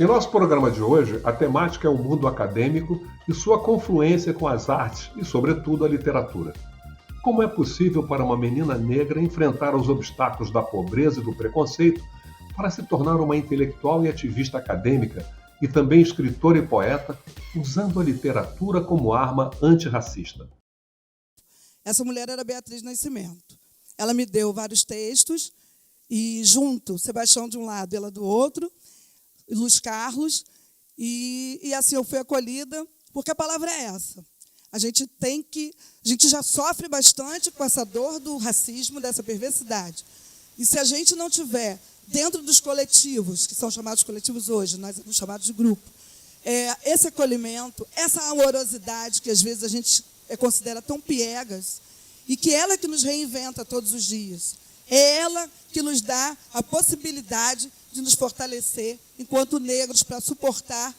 Em nosso programa de hoje, a temática é o mundo acadêmico e sua confluência com as artes e, sobretudo, a literatura. Como é possível para uma menina negra enfrentar os obstáculos da pobreza e do preconceito para se tornar uma intelectual e ativista acadêmica e também escritora e poeta, usando a literatura como arma antirracista? Essa mulher era Beatriz Nascimento. Ela me deu vários textos e junto, Sebastião de um lado, ela do outro, Luiz Carlos, e assim eu fui acolhida, porque a palavra é essa. A gente já sofre bastante com essa dor do racismo, dessa perversidade. E se a gente não tiver dentro dos coletivos, que são chamados coletivos hoje, nós somos chamados de grupo, esse acolhimento, essa amorosidade que às vezes a gente considera tão piegas, e que ela que nos reinventa todos os dias. É ela que nos dá a possibilidade de nos fortalecer enquanto negros para suportar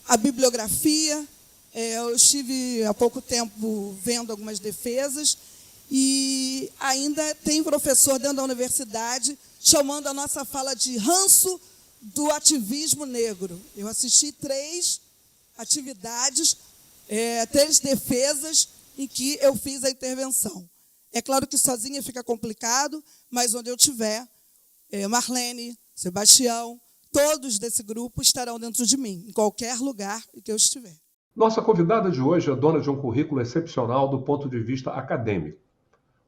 a bibliografia. Eu estive há pouco tempo vendo algumas defesas e ainda tem professor dentro da universidade chamando a nossa fala de ranço do ativismo negro. Eu assisti 3 atividades, 3 defesas em que eu fiz a intervenção. É claro que sozinha fica complicado, mas onde eu estiver, Marlene, Sebastião, todos desse grupo estarão dentro de mim, em qualquer lugar em que eu estiver. Nossa convidada de hoje é dona de um currículo excepcional do ponto de vista acadêmico.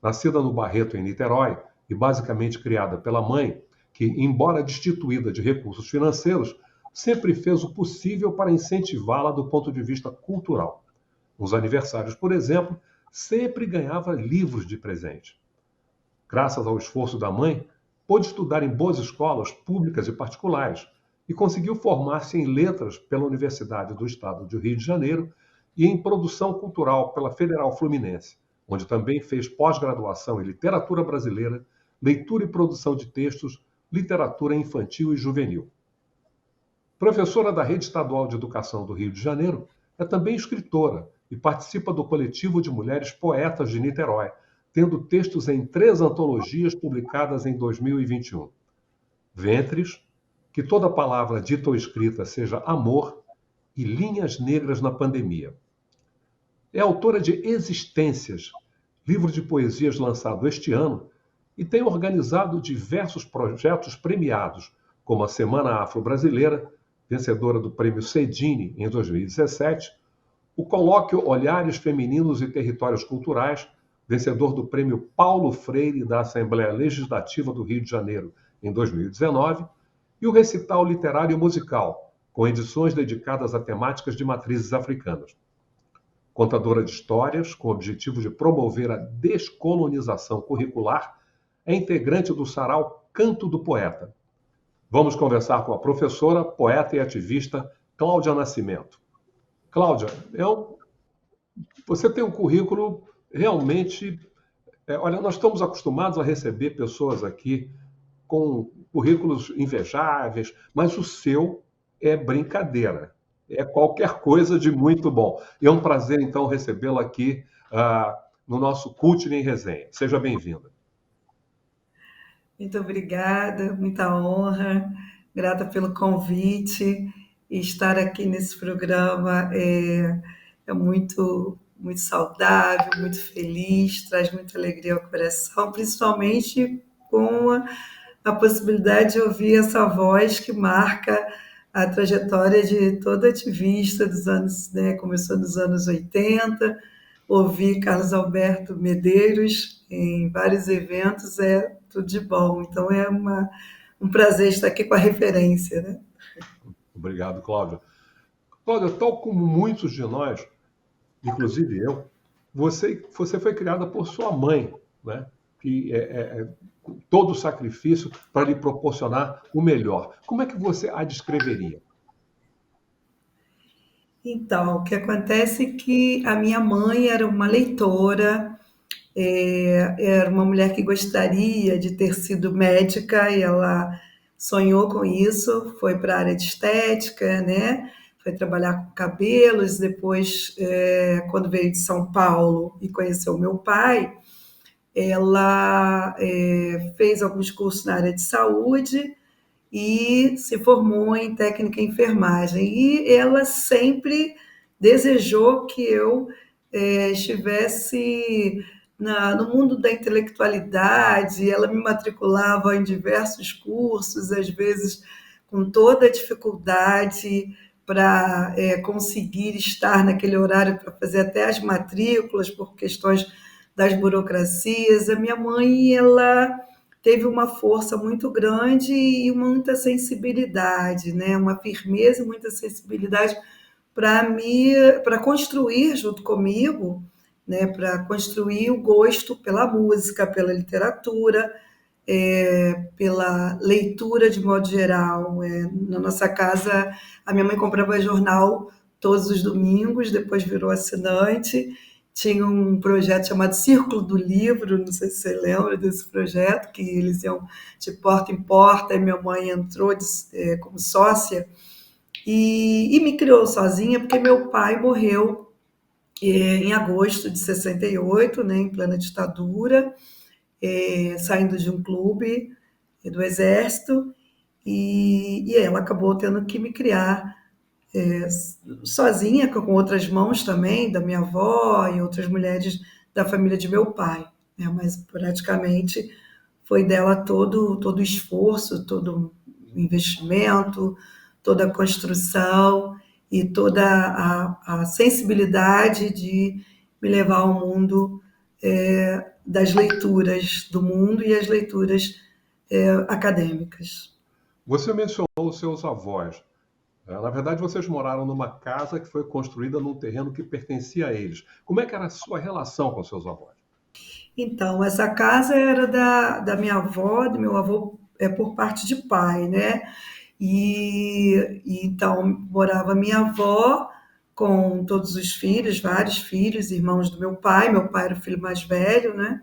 Nascida no Barreto, em Niterói, e basicamente criada pela mãe, que, embora destituída de recursos financeiros, sempre fez o possível para incentivá-la do ponto de vista cultural. Nos aniversários, por exemplo, sempre ganhava livros de presente. Graças ao esforço da mãe, pôde estudar em boas escolas públicas e particulares e conseguiu formar-se em letras pela Universidade do Estado do Rio de Janeiro e em produção cultural pela Federal Fluminense, onde também fez pós-graduação em literatura brasileira, leitura e produção de textos, literatura infantil e juvenil. Professora da Rede Estadual de Educação do Rio de Janeiro, é também escritora e participa do coletivo de mulheres poetas de Niterói, tendo textos em 3 antologias publicadas em 2021. Ventres, Que Toda Palavra Dita ou Escrita Seja Amor e Linhas Negras na Pandemia. É autora de Existências, livro de poesias lançado este ano, e tem organizado diversos projetos premiados, como a Semana Afro-Brasileira, vencedora do Prêmio Cedini em 2017, o Colóquio Olhares Femininos e Territórios Culturais, vencedor do Prêmio Paulo Freire da Assembleia Legislativa do Rio de Janeiro em 2019, e o Recital Literário Musical, com edições dedicadas a temáticas de matrizes africanas. Contadora de histórias, com o objetivo de promover a descolonização curricular, é integrante do sarau Canto do Poeta. Vamos conversar com a professora, poeta e ativista Cláudia Nascimento. Cláudia, você tem um currículo realmente... olha, nós estamos acostumados a receber pessoas aqui com currículos invejáveis, mas o seu é brincadeira. É qualquer coisa de muito bom. E é um prazer, então, recebê-la aqui no nosso Cultura em Resenha. Seja bem-vinda. Muito obrigada, muita honra, grata pelo convite. E estar aqui nesse programa é muito, muito saudável, muito feliz, traz muita alegria ao coração, principalmente com a possibilidade de ouvir essa voz que marca a trajetória de toda ativista dos anos, né, começou nos anos 80, ouvir Carlos Alberto Medeiros em vários eventos é tudo de bom. Então é um prazer estar aqui com a referência, né? Obrigado, Cláudia. Cláudia, tal como muitos de nós, inclusive eu, você foi criada por sua mãe, né? Que todo o sacrifício para lhe proporcionar o melhor. Como é que você a descreveria? Então, o que acontece é que a minha mãe era uma leitora, era uma mulher que gostaria de ter sido médica e ela sonhou com isso, foi para a área de estética, né? Foi trabalhar com cabelos, depois, quando veio de São Paulo e conheceu meu pai, ela fez alguns cursos na área de saúde e se formou em técnica em enfermagem. E ela sempre desejou que eu estivesse no mundo da intelectualidade. Ela me matriculava em diversos cursos, às vezes com toda a dificuldade para conseguir estar naquele horário para fazer até as matrículas por questões das burocracias. A minha mãe, ela teve uma força muito grande e muita sensibilidade, né? Uma firmeza e muita sensibilidade para construir junto comigo, né? Para construir o gosto pela música, pela literatura, pela leitura de modo geral. Na nossa casa, a minha mãe comprava jornal todos os domingos, depois virou assinante. Tinha um projeto chamado Círculo do Livro, não sei se você lembra desse projeto, que eles iam de porta em porta, e minha mãe entrou como sócia e me criou sozinha, porque meu pai morreu em agosto de 68, né, em plena ditadura, saindo de um clube do Exército, e ela acabou tendo que me criar sozinha, com outras mãos também, da minha avó e outras mulheres da família de meu pai, né? Mas praticamente foi dela todo o esforço, todo o investimento, toda a construção e toda a sensibilidade de me levar ao mundo das leituras do mundo e as leituras acadêmicas. Você mencionou os seus avós. Na verdade, vocês moraram numa casa que foi construída num terreno que pertencia a eles. Como é que era a sua relação com seus avós? Então, essa casa era da minha avó, do meu avô, por parte de pai, né? E então morava minha avó com todos os filhos, vários filhos, irmãos do meu pai. Meu pai era o filho mais velho, né?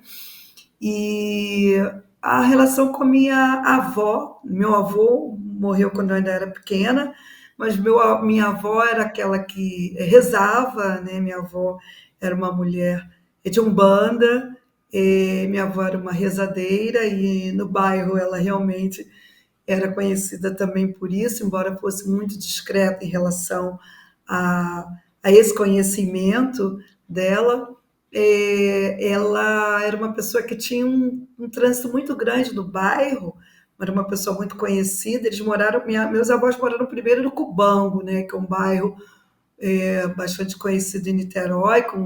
E a relação com a minha avó, meu avô morreu quando eu ainda era pequena, mas minha avó era aquela que rezava, né? Minha avó era uma mulher de umbanda, minha avó era uma rezadeira, e no bairro ela realmente era conhecida também por isso, embora fosse muito discreta em relação a esse conhecimento dela. Ela era uma pessoa que tinha um trânsito muito grande no bairro, era uma pessoa muito conhecida. Eles moraram, meus avós moraram primeiro no Cubango, né, que é um bairro bastante conhecido em Niterói, com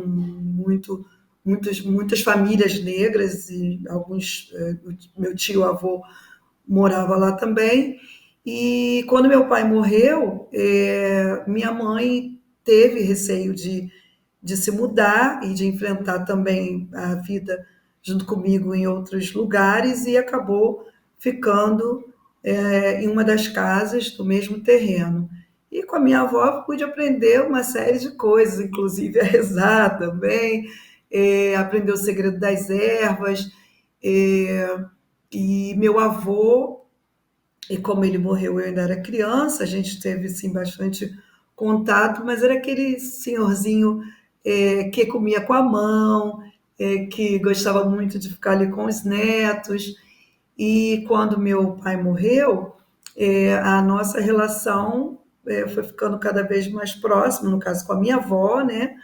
muitas famílias negras, e meu tio-avô morava lá também. E quando meu pai morreu, minha mãe teve receio de se mudar e de enfrentar também a vida junto comigo em outros lugares, e acabou ficando em uma das casas do mesmo terreno. E com a minha avó pude aprender uma série de coisas, inclusive a rezar também, aprender o segredo das ervas. E meu avô, e como ele morreu, eu ainda era criança, a gente teve sim bastante contato, mas era aquele senhorzinho que comia com a mão, que gostava muito de ficar ali com os netos. E quando meu pai morreu, a nossa relação foi ficando cada vez mais próxima, no caso com a minha avó, né?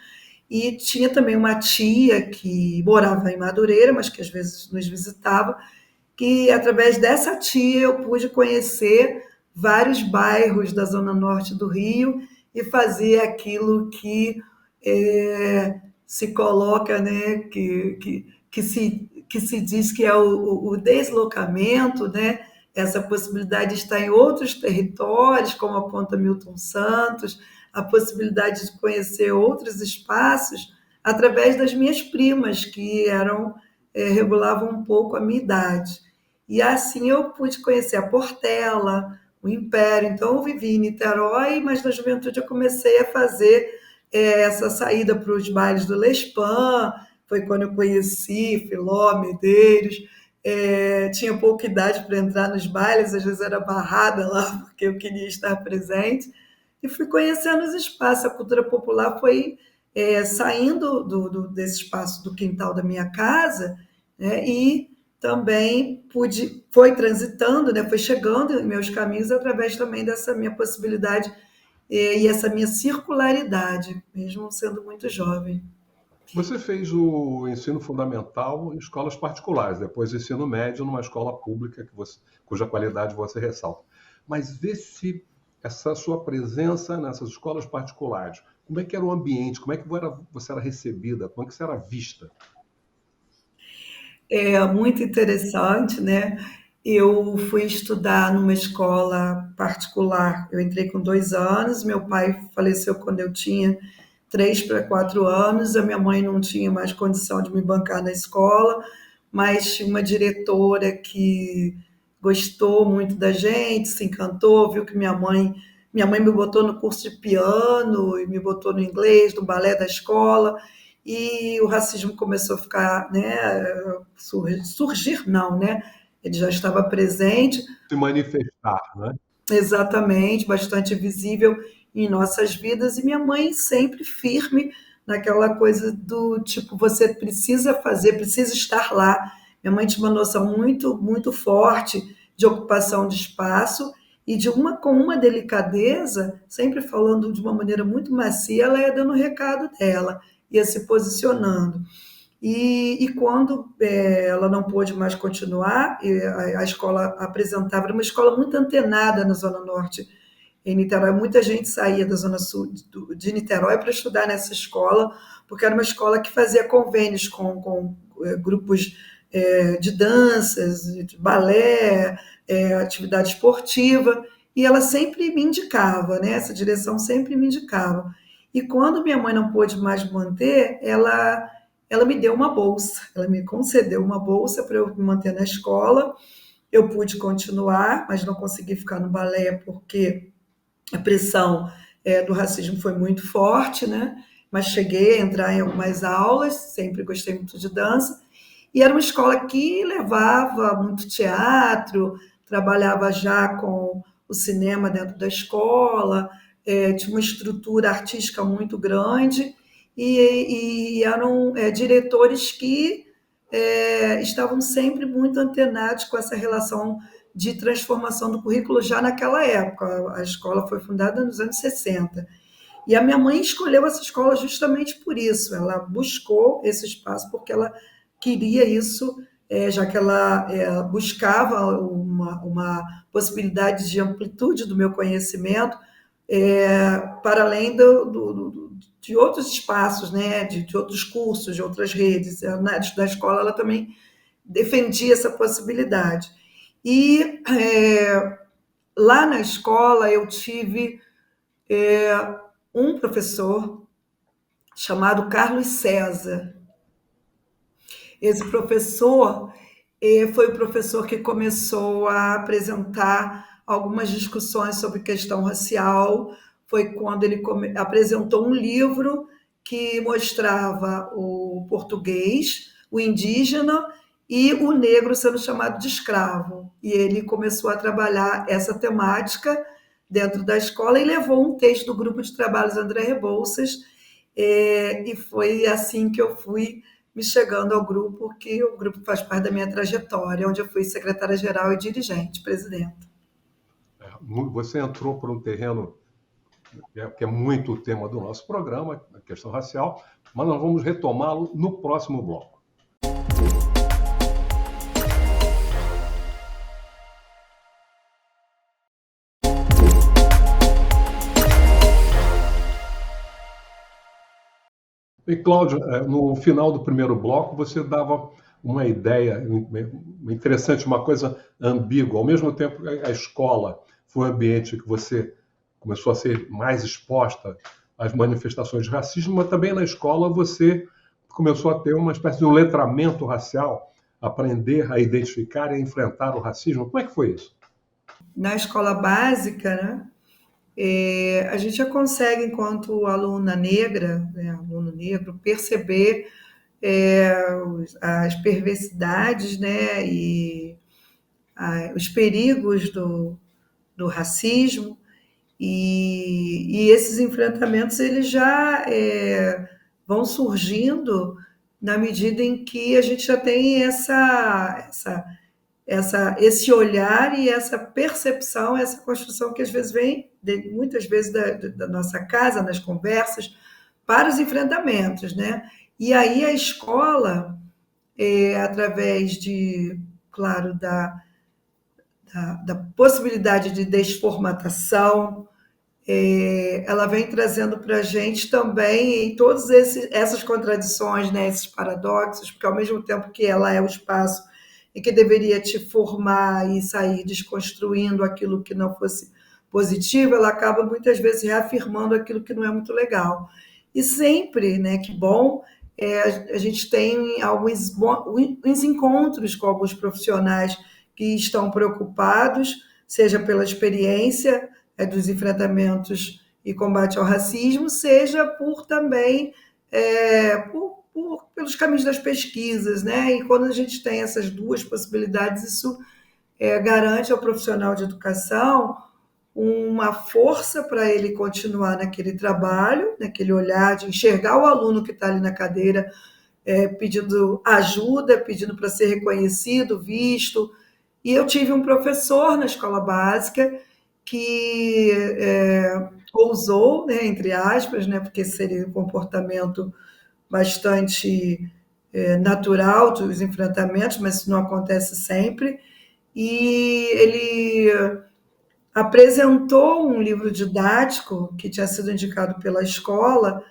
E tinha também uma tia que morava em Madureira, mas que às vezes nos visitava, que através dessa tia eu pude conhecer vários bairros da zona norte do Rio e fazer aquilo que se coloca, né, que se diz que é o deslocamento, né, essa possibilidade de estar em outros territórios, como aponta Milton Santos, a possibilidade de conhecer outros espaços através das minhas primas, que regulavam um pouco a minha idade. E assim eu pude conhecer a Portela, o Império. Então eu vivi em Niterói, mas na juventude eu comecei a fazer essa saída para os bailes do Lespan. Foi quando eu conheci Filó, Medeiros. Tinha pouca idade para entrar nos bailes, às vezes era barrada lá, porque eu queria estar presente. E fui conhecendo os espaços. A cultura popular foi saindo desse espaço do quintal da minha casa, né, e também foi transitando, né, foi chegando em meus caminhos através também dessa minha possibilidade e essa minha circularidade, mesmo sendo muito jovem. Você fez o ensino fundamental em escolas particulares, depois ensino médio numa escola pública cuja qualidade você ressalta. Mas vê se essa sua presença nessas escolas particulares, como é que era o ambiente, como é que você era recebida, como é que você era vista? É muito interessante, né? Eu fui estudar numa escola particular. Eu entrei com 2 anos, meu pai faleceu quando eu tinha 3 para 4 anos. A minha mãe não tinha mais condição de me bancar na escola, mas tinha uma diretora que gostou muito da gente, se encantou, viu que minha mãe me botou no curso de piano e me botou no inglês, no balé da escola, e o racismo começou a ficar, né, surgir não, né? Ele já estava presente, Se manifestar, né? exatamente, bastante visível em nossas vidas, e minha mãe sempre firme naquela coisa do tipo, você precisa fazer, precisa estar lá. Minha mãe tinha uma noção muito, muito forte de ocupação de espaço e com uma delicadeza, sempre falando de uma maneira muito macia, ela ia dando o recado dela, ia se posicionando. E quando ela não pôde mais continuar, a escola apresentava, era uma escola muito antenada na Zona Norte, em Niterói. Muita gente saía da Zona Sul de Niterói para estudar nessa escola, porque era uma escola que fazia convênios com grupos de danças, de balé, atividade esportiva, e ela sempre me indicava, né? Essa direção sempre me indicava. E quando minha mãe não pôde mais manter, ela me deu uma bolsa, ela me concedeu uma bolsa para eu me manter na escola. Eu pude continuar, mas não consegui ficar no balé porque a pressão do racismo foi muito forte, né? Mas cheguei a entrar em algumas aulas, sempre gostei muito de dança, e era uma escola que levava muito teatro, trabalhava já com o cinema dentro da escola, tinha uma estrutura artística muito grande, e eram diretores que estavam sempre muito antenados com essa relação de transformação do currículo já naquela época. A escola foi fundada nos anos 60. E a minha mãe escolheu essa escola justamente por isso. Ela buscou esse espaço porque ela queria isso, já que ela buscava uma possibilidade de amplitude do meu conhecimento, para além de outros espaços, né, de outros cursos, de outras redes. Da escola, ela também defendia essa possibilidade. E lá na escola eu tive um professor chamado Carlos César. Esse professor foi o professor que começou a apresentar algumas discussões sobre questão racial. Foi quando ele apresentou um livro que mostrava o português, o indígena e o negro sendo chamado de escravo. E ele começou a trabalhar essa temática dentro da escola e levou um texto do grupo de trabalhos André Rebouças, e foi assim que eu fui me chegando ao grupo, que o grupo faz parte da minha trajetória, onde eu fui secretária-geral e dirigente, presidenta. Você entrou por um terreno que é muito o tema do nosso programa, a questão racial, mas nós vamos retomá-lo no próximo bloco. E, Cláudio, no final do primeiro bloco, você dava uma ideia interessante, uma coisa ambígua. Ao mesmo tempo, a escola foi um ambiente que você começou a ser mais exposta às manifestações de racismo, mas também na escola você começou a ter uma espécie de um letramento racial, aprender a identificar e a enfrentar o racismo. Como é que foi isso? Na escola básica, né? A gente já consegue, enquanto aluna negra, né, aluno negro, perceber as perversidades, né, e os perigos do racismo, e esses enfrentamentos eles já vão surgindo na medida em que a gente já tem esse olhar e essa percepção, essa construção que às vezes vem, muitas vezes, da nossa casa, nas conversas, para os enfrentamentos, né? E aí a escola, através claro, da possibilidade de desformatação, ela vem trazendo para a gente também todas essas contradições, né, esses paradoxos, porque ao mesmo tempo que ela é o espaço e que deveria te formar e sair desconstruindo aquilo que não fosse positivo, ela acaba muitas vezes reafirmando aquilo que não é muito legal. E sempre, né, que bom, a gente tem alguns encontros com alguns profissionais que estão preocupados, seja pela experiência dos enfrentamentos e combate ao racismo, seja por também pelos caminhos das pesquisas, né? E quando a gente tem essas duas possibilidades, isso garante ao profissional de educação uma força para ele continuar naquele trabalho, naquele olhar de enxergar o aluno que está ali na cadeira pedindo ajuda, pedindo para ser reconhecido, visto. E eu tive um professor na escola básica que ousou, né, entre aspas, né, porque seria um comportamento bastante natural dos enfrentamentos, mas isso não acontece sempre, e ele apresentou um livro didático que tinha sido indicado pela escola,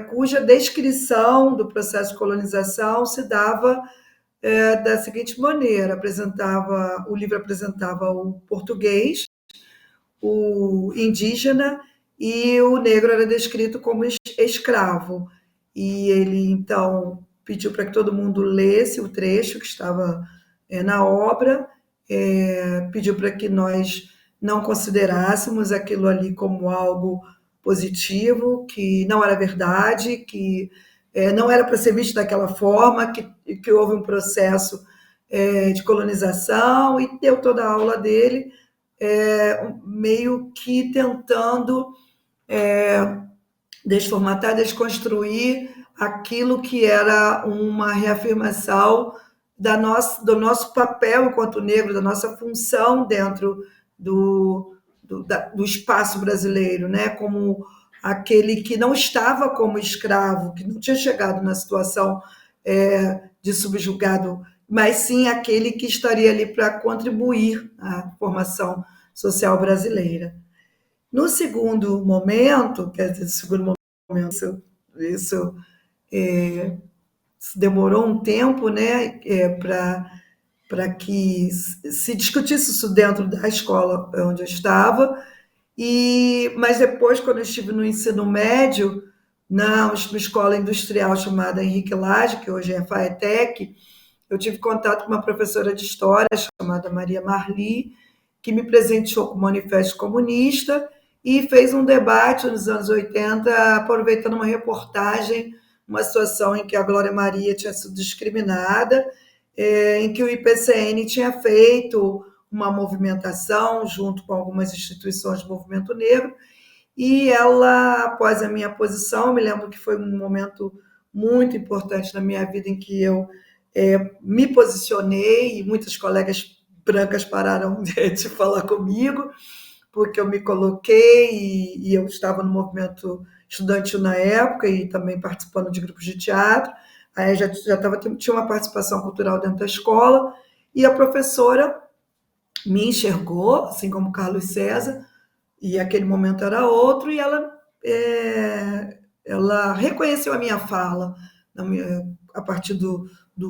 cuja descrição do processo de colonização se dava da seguinte maneira: o livro apresentava o português, o indígena, e o negro era descrito como escravo. E ele, então, pediu para que todo mundo lesse o trecho que estava na obra, pediu para que nós não considerássemos aquilo ali como algo positivo, que não era verdade, que não era para ser visto daquela forma, que houve um processo de colonização, e deu toda a aula dele meio que tentando desformatar, desconstruir aquilo que era uma reafirmação do nosso papel enquanto negro, da nossa função dentro do espaço brasileiro, né? Como aquele que não estava como escravo, que não tinha chegado na situação de subjugado, mas sim aquele que estaria ali para contribuir à formação social brasileira. No segundo momento, quer dizer, isso demorou um tempo, né, para que se discutisse isso dentro da escola onde eu estava, mas depois, quando eu estive no ensino médio, na escola industrial chamada Henrique Lage, que hoje é a FAETEC, eu tive contato com uma professora de história chamada Maria Marli, que me presenteou com o Manifesto Comunista e fez um debate nos anos 80, aproveitando uma reportagem, uma situação em que a Glória Maria tinha sido discriminada, em que o IPCN tinha feito uma movimentação junto com algumas instituições do movimento negro, e ela, após a minha posição, me lembro que foi um momento muito importante na minha vida em que eu me posicionei, e muitas colegas brancas pararam de falar comigo, porque eu me coloquei, e eu estava no movimento estudantil na época e também participando de grupos de teatro. Aí tinha uma participação cultural dentro da escola, e a professora me enxergou, assim como Carlos César, e aquele momento era outro, e ela reconheceu a minha fala a partir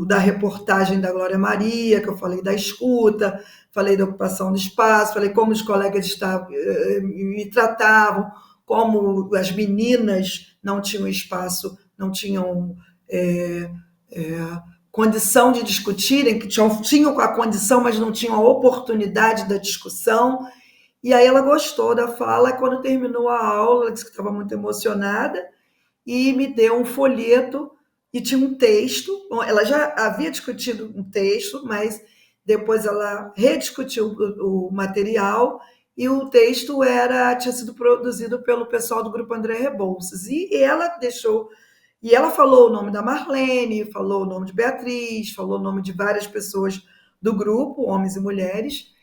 da reportagem da Glória Maria, que eu falei da escuta, falei da ocupação do espaço, falei como os colegas me tratavam, como as meninas não tinham espaço, não tinham condição de discutirem, que tinham a condição, mas não tinham a oportunidade da discussão. E aí ela gostou da fala, e quando terminou a aula, ela disse que estava muito emocionada, e me deu um folheto, e tinha um texto. Bom, ela já havia discutido um texto, mas depois ela rediscutiu o material, e o texto tinha sido produzido pelo pessoal do Grupo André Rebouças. E ela deixou, E ela falou o nome da Marlene, falou o nome de Beatriz, falou o nome de várias pessoas do grupo, homens e mulheres,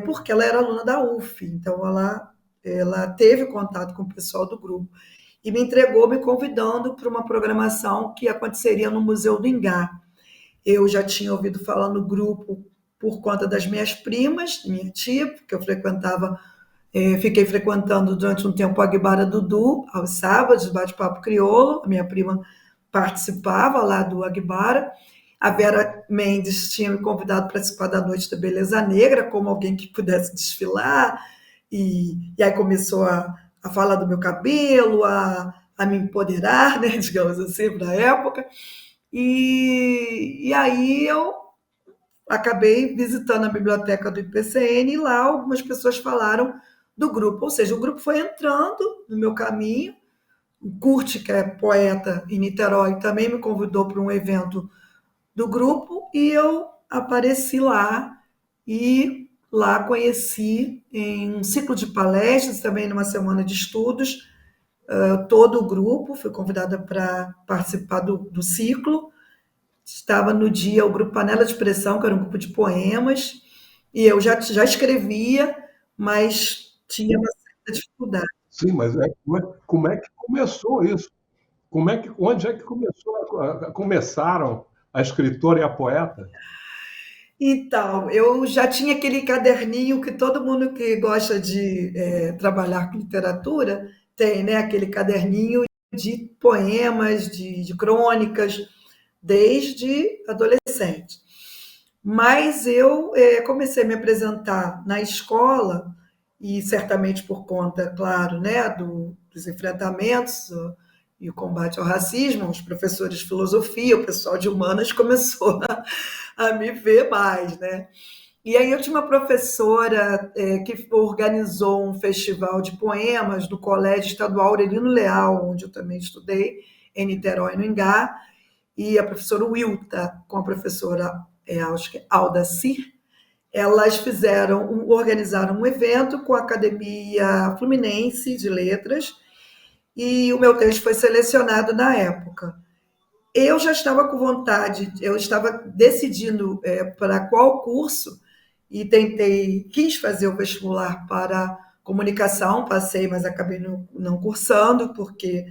porque ela era aluna da UF, então ela teve contato com o pessoal do grupo e me entregou me convidando para uma programação que aconteceria no Museu do Ingá. Eu já tinha ouvido falar no grupo por conta das minhas primas, minha tia, porque eu fiquei frequentando durante um tempo a Aguibara Dudu, aos sábados, bate-papo crioulo. A minha prima participava lá do Aguibara. A Vera Mendes tinha me convidado para participar da Noite da Beleza Negra, como alguém que pudesse desfilar. E aí começou a falar do meu cabelo, a me empoderar, né, digamos assim, para a época. E aí eu acabei visitando a biblioteca do IPCN e lá algumas pessoas falaram do grupo, ou seja, o grupo foi entrando no meu caminho. O Kurt, que é poeta em Niterói, também me convidou para um evento do grupo e eu apareci lá e lá conheci em um ciclo de palestras, também numa semana de estudos, todo o grupo, fui convidada para participar do ciclo. Estava no dia o grupo Panela de Pressão, que era um grupo de poemas, e eu já escrevia, mas tinha uma certa dificuldade. Sim, mas como é que começou isso? Onde é que começaram a escritora e a poeta? Então, eu já tinha aquele caderninho que todo mundo que gosta de trabalhar com literatura tem, né? Aquele caderninho de poemas, de crônicas, desde adolescente. Mas eu comecei a me apresentar na escola, e certamente por conta, claro, né, dos enfrentamentos e o combate ao racismo, os professores de filosofia, o pessoal de humanas começou a me ver mais, né? E aí eu tinha uma professora que organizou um festival de poemas no Colégio Estadual Aurelino Leal, onde eu também estudei, em Niterói, no Ingá, e a professora Wilta, com a professora acho que Aldacir, elas organizaram um evento com a Academia Fluminense de Letras, e o meu texto foi selecionado na época. Eu já estava com vontade, eu estava decidindo para qual curso, e quis fazer o vestibular para comunicação, passei, mas acabei não cursando, porque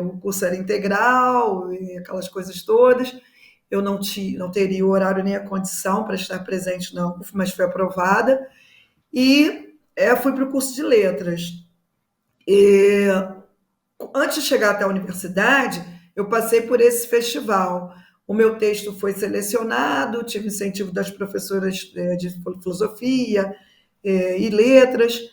o curso era integral e aquelas coisas todas. Eu não teria o horário nem a condição para estar presente na UF, mas fui aprovada. E fui para o curso de letras. E, antes de chegar até a universidade, eu passei por esse festival. O meu texto foi selecionado, tive incentivo das professoras de filosofia e letras,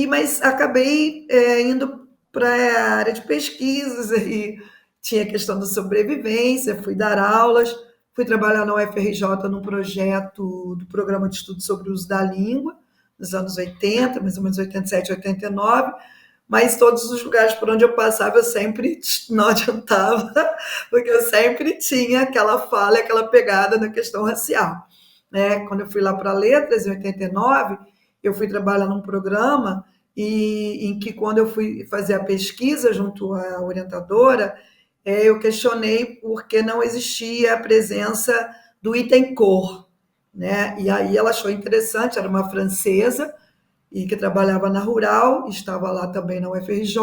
mas acabei indo para a área de pesquisas, e tinha a questão da sobrevivência, fui dar aulas, fui trabalhar na UFRJ num projeto do Programa de Estudo sobre o Uso da Língua, nos anos 80, mais ou menos 87, 89, mas todos os lugares por onde eu passava, eu sempre não adiantava, porque eu sempre tinha aquela falha, aquela pegada na questão racial. Né? Quando eu fui lá para Letras, em 89, eu fui trabalhar num programa em que, quando eu fui fazer a pesquisa junto à orientadora, eu questionei por que não existia a presença do item cor. Né? E aí ela achou interessante, era uma francesa, e que trabalhava na Rural, estava lá também na UFRJ,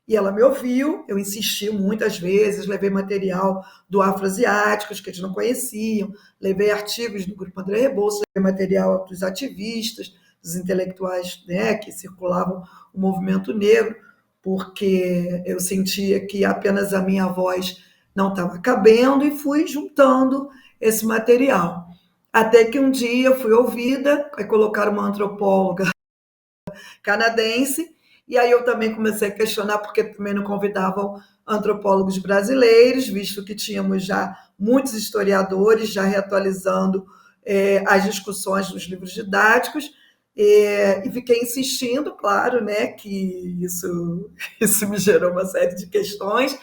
e ela me ouviu, eu insisti muitas vezes, levei material do Afroasiáticos, que eles não conheciam, levei artigos do Grupo André Rebouças, levei material dos ativistas, dos intelectuais, né, que circulavam o movimento negro, porque eu sentia que apenas a minha voz não estava cabendo, e fui juntando esse material. Até que um dia eu fui ouvida, aí colocaram uma antropóloga canadense, e aí eu também comecei a questionar porque também não convidavam antropólogos brasileiros, visto que tínhamos já muitos historiadores já reatualizando as discussões dos livros didáticos, e fiquei insistindo, claro, né, que isso me gerou uma série de questões,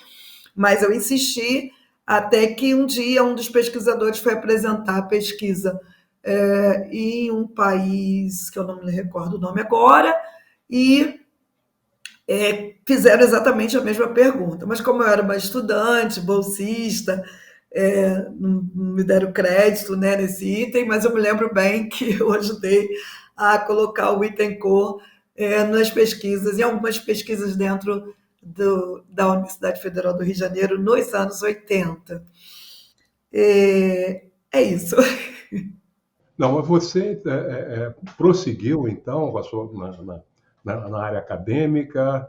mas eu insisti até que um dia um dos pesquisadores foi apresentar a pesquisa em um país que eu não me recordo o nome agora, e fizeram exatamente a mesma pergunta. Mas como eu era uma estudante, bolsista, não me deram crédito, né, nesse item, mas eu me lembro bem que eu ajudei a colocar o item cor nas pesquisas, em algumas pesquisas dentro da Universidade Federal do Rio de Janeiro, nos anos 80. É isso. Não, mas você prosseguiu, então, na área acadêmica,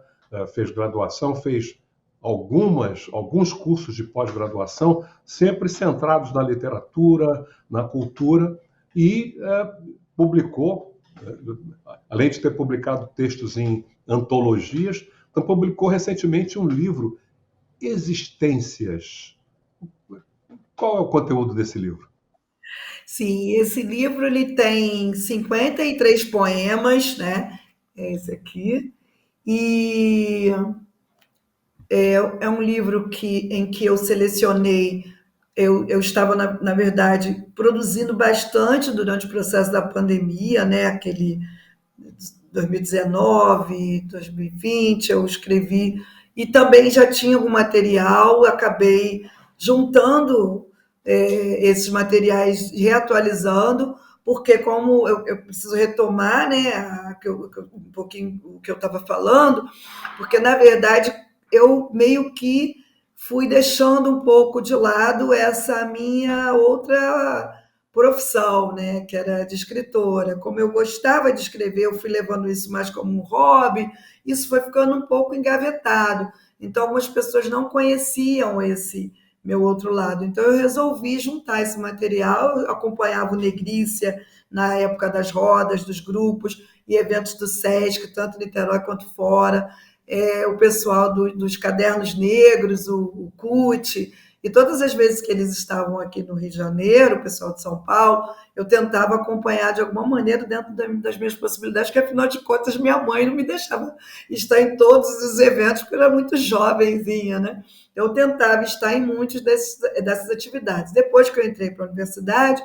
fez graduação, fez alguns cursos de pós-graduação, sempre centrados na literatura, na cultura, e publicou, além de ter publicado textos em antologias, então publicou recentemente um livro, Existências. Qual é o conteúdo desse livro? Sim, esse livro ele tem 53 poemas, né? É esse aqui. E é um livro em que eu selecionei. Eu estava, na verdade, produzindo bastante durante o processo da pandemia, né? Aquele 2019, 2020, eu escrevi. E também já tinha algum material, acabei juntando esses materiais, reatualizando, porque como eu preciso retomar, né, um pouquinho o que eu estava falando, porque, na verdade, eu meio que fui deixando um pouco de lado essa minha outra profissão, né, que era de escritora. Como eu gostava de escrever, eu fui levando isso mais como um hobby, isso foi ficando um pouco engavetado. Então, algumas pessoas não conheciam esse meu outro lado. Então, eu resolvi juntar esse material, eu acompanhava o Negrícia na época das rodas, dos grupos e eventos do SESC, tanto em Niterói quanto fora, o pessoal dos Cadernos Negros, o CUT, e todas as vezes que eles estavam aqui no Rio de Janeiro, o pessoal de São Paulo, eu tentava acompanhar de alguma maneira dentro das minhas possibilidades, porque afinal de contas minha mãe não me deixava estar em todos os eventos, porque eu era muito jovenzinha, né? Eu tentava estar em muitas dessas atividades. Depois que eu entrei para a universidade,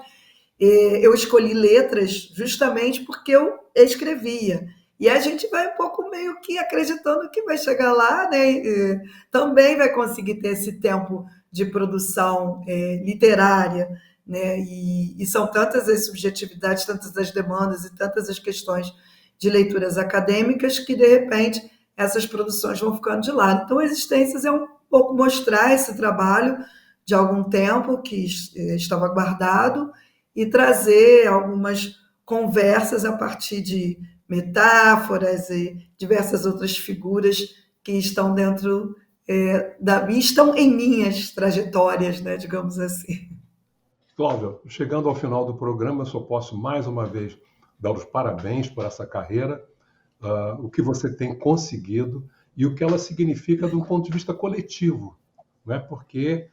eu escolhi letras justamente porque eu escrevia. E a gente vai um pouco meio que acreditando que vai chegar lá, né? E também vai conseguir ter esse tempo de produção literária, né? E são tantas as subjetividades, tantas as demandas e tantas as questões de leituras acadêmicas que, de repente, essas produções vão ficando de lado. Então, Existências é um pouco mostrar esse trabalho de algum tempo que estava guardado e trazer algumas conversas a partir de metáforas e diversas outras figuras que estão dentro estão em minhas trajetórias, né, digamos assim. Cláudia, chegando ao final do programa, eu só posso mais uma vez dar os parabéns por essa carreira, o que você tem conseguido e o que ela significa de um ponto de vista coletivo, né? Porque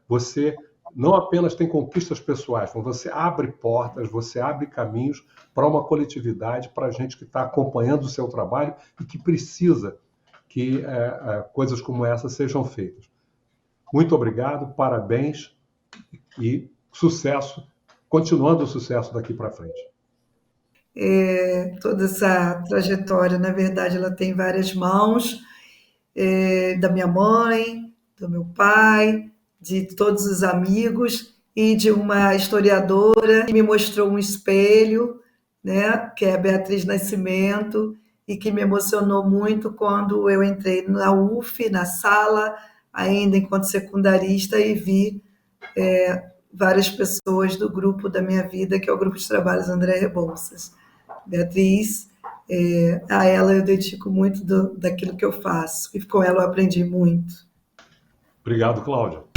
você não apenas tem conquistas pessoais, mas você abre portas, você abre caminhos para uma coletividade, para a gente que está acompanhando o seu trabalho e que precisa que coisas como essa sejam feitas. Muito obrigado, parabéns e sucesso, continuando o sucesso daqui para frente. Toda essa trajetória, na verdade, ela tem várias mãos, da minha mãe, do meu pai, de todos os amigos e de uma historiadora que me mostrou um espelho, né, que é a Beatriz Nascimento, e que me emocionou muito quando eu entrei na UF, na sala, ainda enquanto secundarista, e vi várias pessoas do grupo da minha vida, que é o Grupo de Trabalhos André Rebouças. Beatriz, a ela eu dedico muito daquilo que eu faço, e com ela eu aprendi muito. Obrigado, Cláudia.